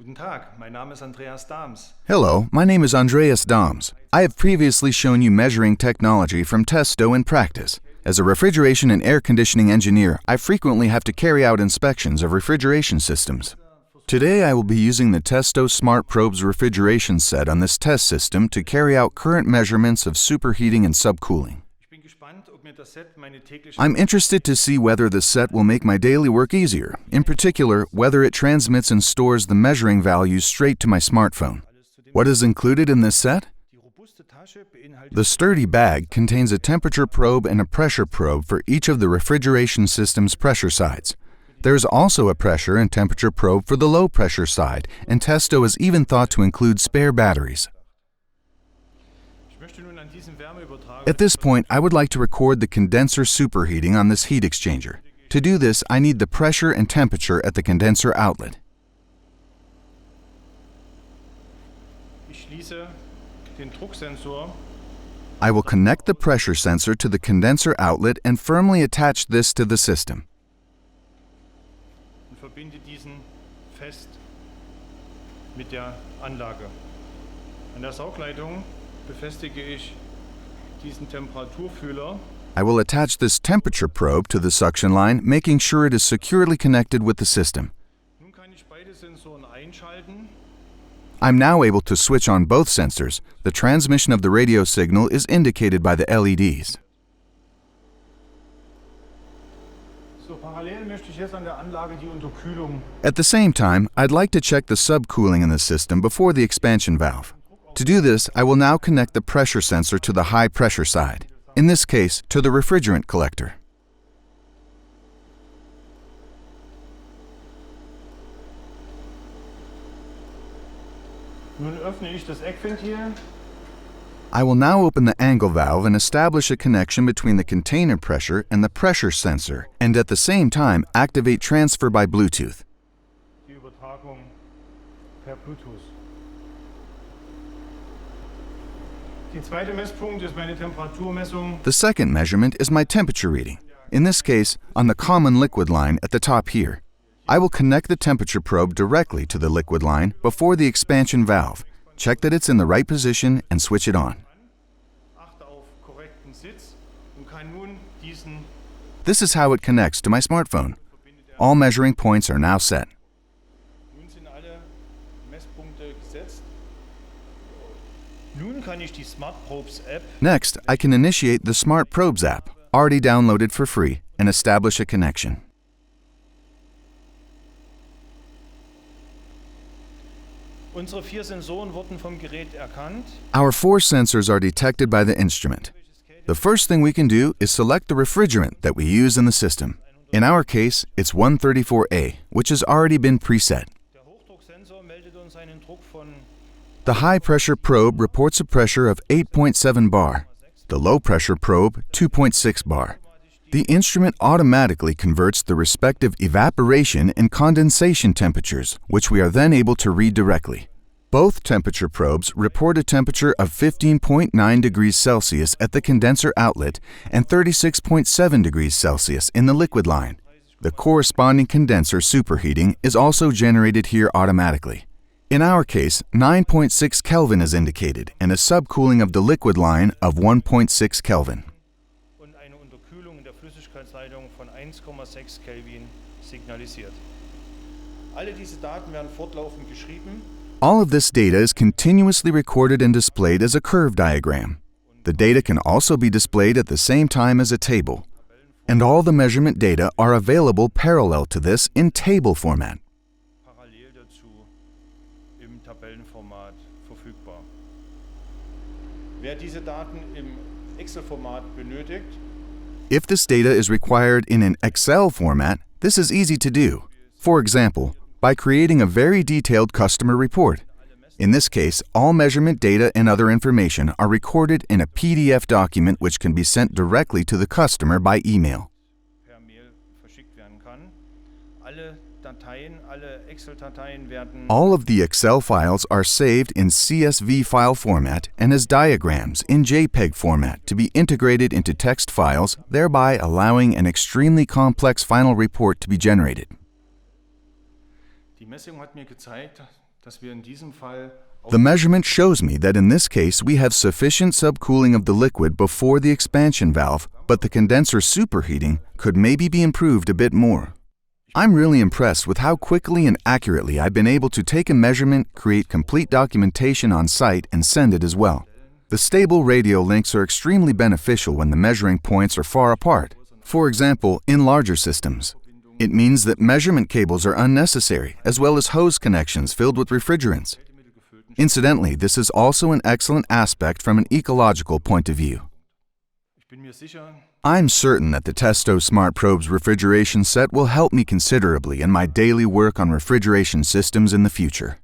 Guten Tag, mein Name ist Andreas Dahms. Hello, my name is Andreas Dahms. I have previously shown you measuring technology from testo in practice. As a refrigeration and air conditioning engineer, I frequently have to carry out inspections of refrigeration systems. Today I will be using the testo SmartProbes refrigeration set on this test system to carry out current measurements of superheating and subcooling. I'm interested to see whether the set will make my daily work easier, in particular, whether it transmits and stores the measuring values straight to my smartphone. What is included in this set? The sturdy bag contains a temperature probe and a pressure probe for each of the refrigeration system's pressure sides. There is also a pressure and temperature probe for the low pressure side, and testo is even thought to include spare batteries. At this point, I would like to record the condenser superheating on this heat exchanger. To do this, I need the pressure and temperature at the condenser outlet. I will connect the pressure sensor to the condenser outlet and firmly attach this to the system. Verbinde diesen fest mit der Anlage. An der Saugleitung befestige ich diesen Temperaturfühler. I will attach this temperature probe to the suction line, making sure it is securely connected with the system. Nun kann ich beide Sensoren einschalten. I'm now able to switch on both sensors. The transmission of the radio signal is indicated by the LEDs. At the same time, I'd like to check the subcooling in the system before the expansion valve. To do this, I will now connect the pressure sensor to the high pressure side, in this case, to the refrigerant collector. Nun öffne ich das Eckventil. I will now open the angle valve and establish a connection between the container pressure and the pressure sensor, and at the same time activate transfer by Bluetooth. Die Übertragung per Bluetooth. Die zweite Messpunkt ist meine Temperaturmessung. The second measurement is my temperature reading, in this case on the common liquid line at the top here. I will connect the temperature probe directly to the liquid line before the expansion valve. Check that it's in the right position and switch it on. This is how it connects to my smartphone. All measuring points are now set. Next, I can initiate the SmartProbes app, already downloaded for free, and establish a connection. Unsere 4 Sensoren wurden vom Gerät erkannt. Our 4 sensors are detected by the instrument. The first thing we can do is select the refrigerant that we use in the system. In our case, it's 134A, which has already been preset. Der Hochdrucksensor meldet uns einen Druck von. The high-pressure probe reports a pressure of 8.7 bar. The low-pressure probe, 2.6 bar. The instrument automatically converts the respective evaporation and condensation temperatures, which we are then able to read directly. Both temperature probes report a temperature of 15.9 degrees Celsius at the condenser outlet and 36.7 degrees Celsius in the liquid line. The corresponding condenser superheating is also generated here automatically. In our case, 9.6 Kelvin is indicated and a subcooling of the liquid line of 1.6 Kelvin. Und eine Unterkühlung in der Flüssigkeitsleitung von 1,6 Kelvin signalisiert. Alle diese Daten werden fortlaufend geschrieben. All of this data is continuously recorded and displayed as a curve diagram. The data can also be displayed at the same time as a table. And all the measurement data are available parallel to this in table format. Parallel dazu im Tabellenformat verfügbar. Wer diese Daten im Excel-Format benötigt, if this data is required in an Excel format, this is easy to do. For example, by creating a very detailed customer report. In this case, all measurement data and other information are recorded in a PDF document which can be sent directly to the customer by email. per Mail verschickt werden kann. Alle Dateien, alle Excel-Dateien werden All of the Excel files are saved in CSV file format and as diagrams in JPEG format to be integrated into text files, thereby allowing an extremely complex final report to be generated. Die Messung hat mir gezeigt, dass wir in diesem Fall The measurement shows me that in this case we have sufficient subcooling of the liquid before the expansion valve, but the condenser superheating could maybe be improved a bit more. I'm really impressed with how quickly and accurately I've been able to take a measurement, create complete documentation on site, and send it as well. The stable radio links are extremely beneficial when the measuring points are far apart. For example, in larger systems. It means that measurement cables are unnecessary, as well as hose connections filled with refrigerants. Incidentally, this is also an excellent aspect from an ecological point of view. I'm certain that the Testo SmartProbes refrigeration set will help me considerably in my daily work on refrigeration systems in the future.